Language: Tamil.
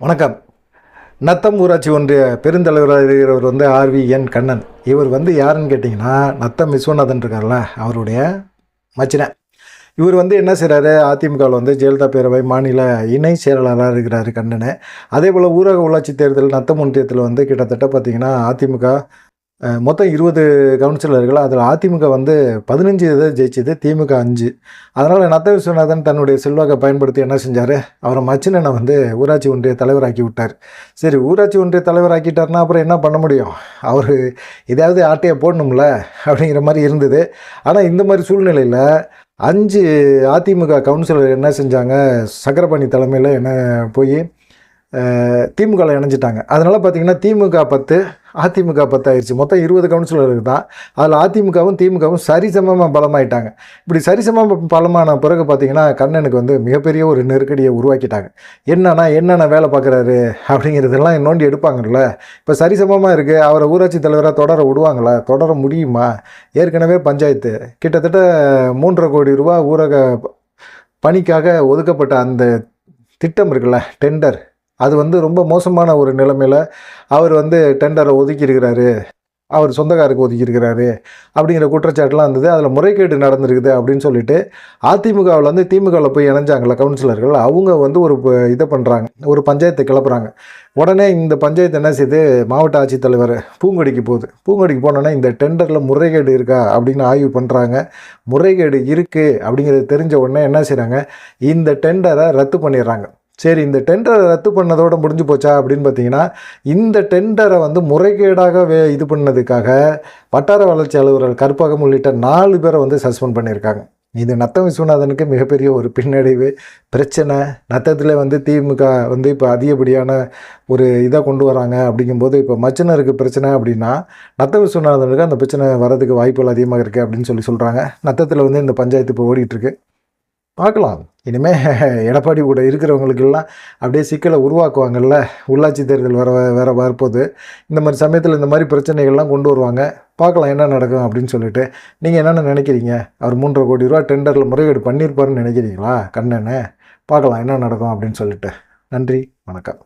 வணக்கம். நத்தம் ஊராட்சி ஒன்றிய பெருந்தலைவராக இருக்கிறவர் ஆர்விஎன் கண்ணன். இவர் யாருன்னு கேட்டிங்கன்னா, நத்தம் விஸ்வநாதன் இருக்கார்ல, அவருடைய மச்சினன். இவர் என்ன செய்கிறாரு, அதிமுகவில் ஜெயலலிதா பேரவை மாநில இணை செயலாளராக இருக்கிறாரு கண்ணன். அதே போல் ஊரக உள்ளாட்சி தேர்தல் நத்தம் ஒன்றியத்தில் கிட்டத்தட்ட பார்த்திங்கன்னா அதிமுக மொத்தம் 20 கவுன்சிலர்கள். அதில் அதிமுக 15 இதை ஜெயிச்சது, திமுக 5. அதனால் நத்த விஸ்வநாதன் தன்னுடைய செல்வாக்கை பயன்படுத்தி என்ன செஞ்சார், அவரை மச்சினனை ஊராட்சி ஒன்றிய தலைவராக்கி விட்டார். சரி, ஊராட்சி ஒன்றிய தலைவராக்கிட்டார்னா அப்புறம் என்ன பண்ண முடியும், அவர் எதாவது ஆட்டையை போடணும்ல அப்படிங்கிற மாதிரி இருந்தது. ஆனால் இந்த மாதிரி சூழ்நிலையில் 5 அதிமுக கவுன்சிலர் என்ன செஞ்சாங்க, சக்கரபாணி தலைமையில் என்ன போய் திமுகவில் இணைஞ்சிட்டாங்க. அதனால் பார்த்திங்கன்னா திமுக 10 அதிமுக 10 ஆயிடுச்சு. மொத்தம் 20 கவுன்சிலருக்கு தான். அதில் அதிமுகவும் திமுகவும் சரிசமமாக பலமாயிட்டாங்க. இப்படி சரிசமமாக பலமான பிறகு பார்த்திங்கன்னா கண்ணனுக்கு மிகப்பெரிய ஒரு நெருக்கடியை உருவாக்கிட்டாங்க. என்னென்ன வேலை பார்க்குறாரு அப்படிங்கிறதெல்லாம் நோண்டி எடுப்பாங்கல்ல. இப்போ சரிசமமாக இருக்குது, அவரை ஊராட்சி தலைவராக தொடர விடுவாங்களா, தொடர முடியுமா? ஏற்கனவே பஞ்சாயத்து கிட்டத்தட்ட 3.5 கோடி ரூபா ஊரக பணிக்காக ஒதுக்கப்பட்ட அந்த திட்டம் இருக்குல்ல, டெண்டர், அது ரொம்ப மோசமான ஒரு நிலைமையில் அவர் டெண்டரை ஒதுக்கியிருக்கிறாரு, அவர் சொந்தக்காருக்கு ஒதுக்கியிருக்கிறாரு அப்படிங்கிற குற்றச்சாட்டுலாம் இருந்தது. அதில் முறைகேடு நடந்திருக்குது அப்படின்னு சொல்லிட்டு அதிமுகவில் திமுகவில் போய் இணைஞ்சாங்கள கவுன்சிலர்கள், அவங்க ஒரு இதை பண்ணுறாங்க, ஒரு பஞ்சாயத்தை கிளப்புறாங்க. உடனே இந்த பஞ்சாயத்து என்ன செய்யுது, மாவட்ட ஆட்சித்தலைவர் பூங்கொடிக்கு போகுது. பூங்கொடிக்கு போனோன்னே இந்த டெண்டரில் முறைகேடு இருக்கா அப்படின்னு ஆய்வு பண்ணுறாங்க. முறைகேடு இருக்குது அப்படிங்கிறது தெரிஞ்ச உடனே என்ன செய்கிறாங்க, இந்த டெண்டரை ரத்து பண்ணிடுறாங்க. சரி, இந்த டெண்டரை ரத்து பண்ணதோடு முடிஞ்சு போச்சா அப்படின்னு பார்த்தீங்கன்னா, இந்த டெண்டரை முறைகேடாக இது பண்ணதுக்காக வட்டார வளர்ச்சி அலுவலர் கற்பகம் உள்ளிட்ட 4 பேரை சஸ்பெண்ட் பண்ணியிருக்காங்க. இது நத்தம் விஸ்வநாதனுக்கு மிகப்பெரிய ஒரு பின்னடைவு, பிரச்சனை. நத்தத்தில் திமுக இப்போ அதிகப்படியான ஒரு இதை கொண்டு வராங்க. அப்படிங்கும்போது இப்போ மச்சினருக்கு பிரச்சனை அப்படின்னா, நத்தம் விஸ்வநாதனுக்கு அந்த பிரச்சனை வரதுக்கு வாய்ப்புகள் அதிகமாக இருக்குது அப்படின்னு சொல்கிறாங்க. நத்தத்தில் இந்த பஞ்சாயத்து இப்போ ஓடிட்டுருக்கு. பார்க்கலாம், இனிமேல் எடப்பாடி கூட இருக்கிறவங்களுக்கெல்லாம் அப்படியே சிக்கலை உருவாக்குவாங்கள்ல. உள்ளாட்சி தேர்தல் வேறு வரப்போகுது. இந்த மாதிரி சமயத்தில் இந்த மாதிரி பிரச்சனைகள்லாம் கொண்டு வருவாங்க. பார்க்கலாம் என்ன நடக்கும் அப்படின்னு சொல்லிட்டு. நீங்கள் என்னென்ன நினைக்கிறீங்க? அவர் 3.5 கோடி ரூபா டெண்டரில் முறைகேடு பண்ணியிருப்பாருன்னு நினைக்கிறீங்களா கண்ணனை? பார்க்கலாம் என்ன நடக்கும் அப்படின்னு சொல்லிட்டு. நன்றி, வணக்கம்.